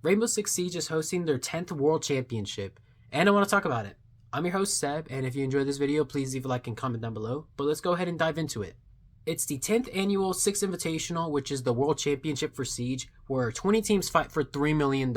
Rainbow Six Siege is hosting their 10th World Championship, and I want to talk about it. I'm your host, Seb, and if you enjoyed this video, please leave a like and comment down below, but let's go ahead and dive into it. It's the 10th annual Six Invitational, which is the World Championship for Siege, where 20 teams fight for $3 million.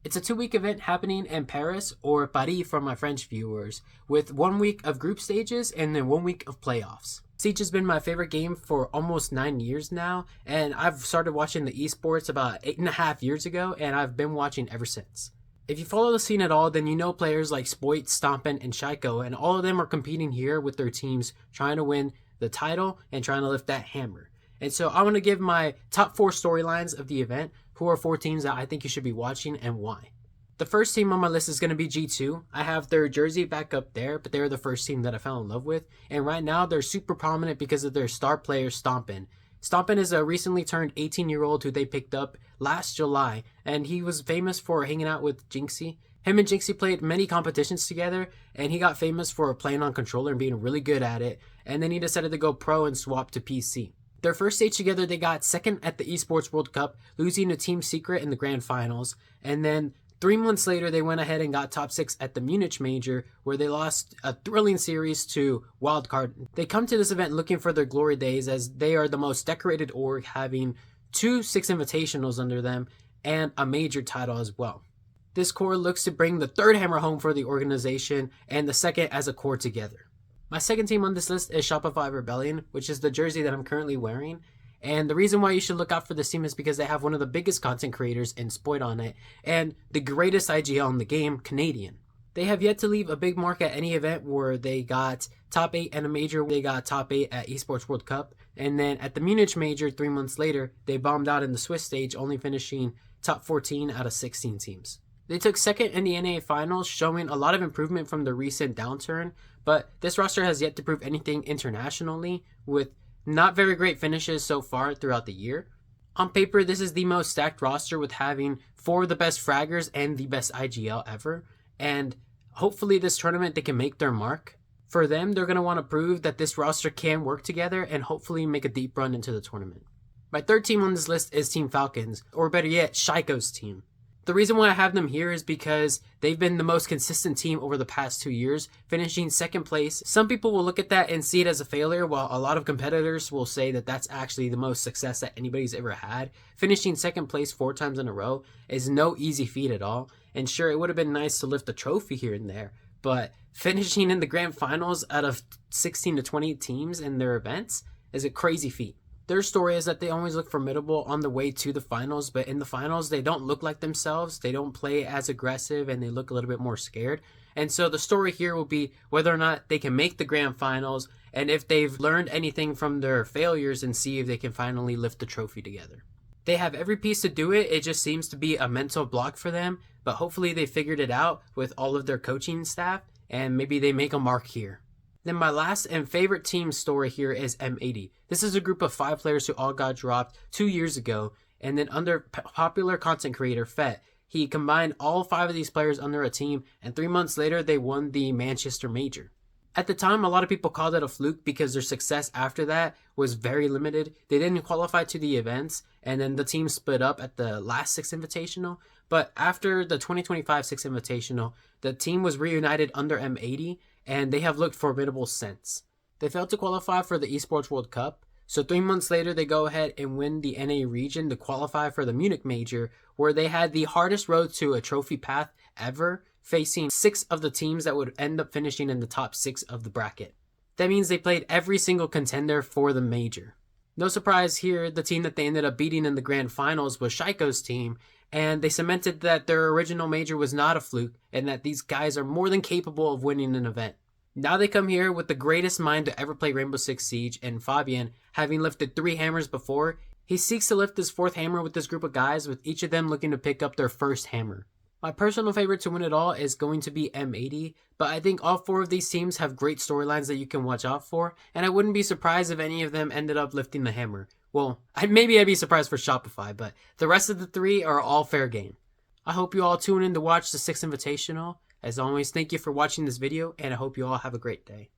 It's a 2-week event happening in Paris, or Paris for my French viewers, with 1 week of group stages and then 1 week of playoffs. Siege has been my favorite game for almost 9 years now, and I've started watching the esports about 8.5 years ago, and I've been watching ever since. If you follow the scene at all, then you know players like Spoit, Stompin, and Shaiko, and all of them are competing here with their teams, trying to win the title and trying to lift that hammer. And so I want to give my top 4 storylines of the event, who are 4 teams that I think you should be watching and why. The first team on my list is going to be G2. I have their jersey back up there, but they're the first team that I fell in love with. And right now, they're super prominent because of their star player, Stompin. Stompin is a recently turned 18-year-old who they picked up last July, and he was famous for hanging out with Jinxie. Him and Jinxie played many competitions together, and he got famous for playing on controller and being really good at it, and then he decided to go pro and swap to PC. Their first stage together, they got second at the Esports World Cup, losing to Team Secret in the grand finals, and then 3 months later, they went ahead and got top 6 at the Munich Major, where they lost a thrilling series to Wildcard. They come to this event looking for their glory days, as they are the most decorated org, having 2 Six Invitationals under them and a major title as well. This core looks to bring the 3rd hammer home for the organization and the 2nd as a core together. My second team on this list is Shopify Rebellion, which is the jersey that I'm currently wearing. And the reason why you should look out for this team is because they have one of the biggest content creators in Spoit on it, and the greatest IGL in the game, Canadian. They have yet to leave a big mark at any event where they got top 8 at a major. They got top 8 at Esports World Cup, and then at the Munich Major 3 months later, they bombed out in the Swiss stage, only finishing top 14 out of 16 teams. They took second in the NA finals, showing a lot of improvement from the recent downturn, but this roster has yet to prove anything internationally, with not very great finishes so far throughout the year. On paper, this is the most stacked roster, with having 4 of the best fraggers and the best IGL ever, and hopefully this tournament they can make their mark. For them, they're going to want to prove that this roster can work together and hopefully make a deep run into the tournament. My third team on this list is Team Falcons, or better yet, Shaiko's team. The reason why I have them here is because they've been the most consistent team over the past 2 years, finishing 2nd place. Some people will look at that and see it as a failure, while a lot of competitors will say that that's actually the most success that anybody's ever had. Finishing 2nd place 4 times in a row is no easy feat at all. And sure, it would have been nice to lift a trophy here and there, but finishing in the grand finals out of 16 to 20 teams in their events is a crazy feat. Their story is that they always look formidable on the way to the finals, but in the finals, they don't look like themselves. They don't play as aggressive, and they look a little bit more scared. And so the story here will be whether or not they can make the grand finals, and if they've learned anything from their failures, and see if they can finally lift the trophy together. They have every piece to do it. It just seems to be a mental block for them, but hopefully they figured it out with all of their coaching staff, and maybe they make a mark here. Then my last and favorite team story here is M80. This is a group of 5 players who all got dropped 2 years ago, and then under popular content creator Fett, he combined all 5 of these players under a team, and 3 months later they won the Manchester Major. At the time, a lot of people called it a fluke because their success after that was very limited. They didn't qualify to the events, and then the team split up at the last Six Invitational. But after the 2025 Six Invitational, the team was reunited under M80, and they have looked formidable since. They failed to qualify for the Esports World Cup, so 3 months later they go ahead and win the NA region to qualify for the Munich Major, where they had the hardest road to a trophy path ever, facing 6 of the teams that would end up finishing in the top 6 of the bracket. That means they played every single contender for the major. No surprise here, the team that they ended up beating in the grand finals was Shaiko's team, and they cemented that their original major was not a fluke, and that these guys are more than capable of winning an event. Now they come here with the greatest mind to ever play Rainbow Six Siege, and Fabian, having lifted 3 hammers before, he seeks to lift his 4th hammer with this group of guys, with each of them looking to pick up their 1st hammer. My personal favorite to win it all is going to be M80, but I think all 4 of these teams have great storylines that you can watch out for, and I wouldn't be surprised if any of them ended up lifting the hammer. Well, maybe I'd be surprised for Shopify, but the rest of the 3 are all fair game. I hope you all tune in to watch the Six Invitational. As always, thank you for watching this video, and I hope you all have a great day.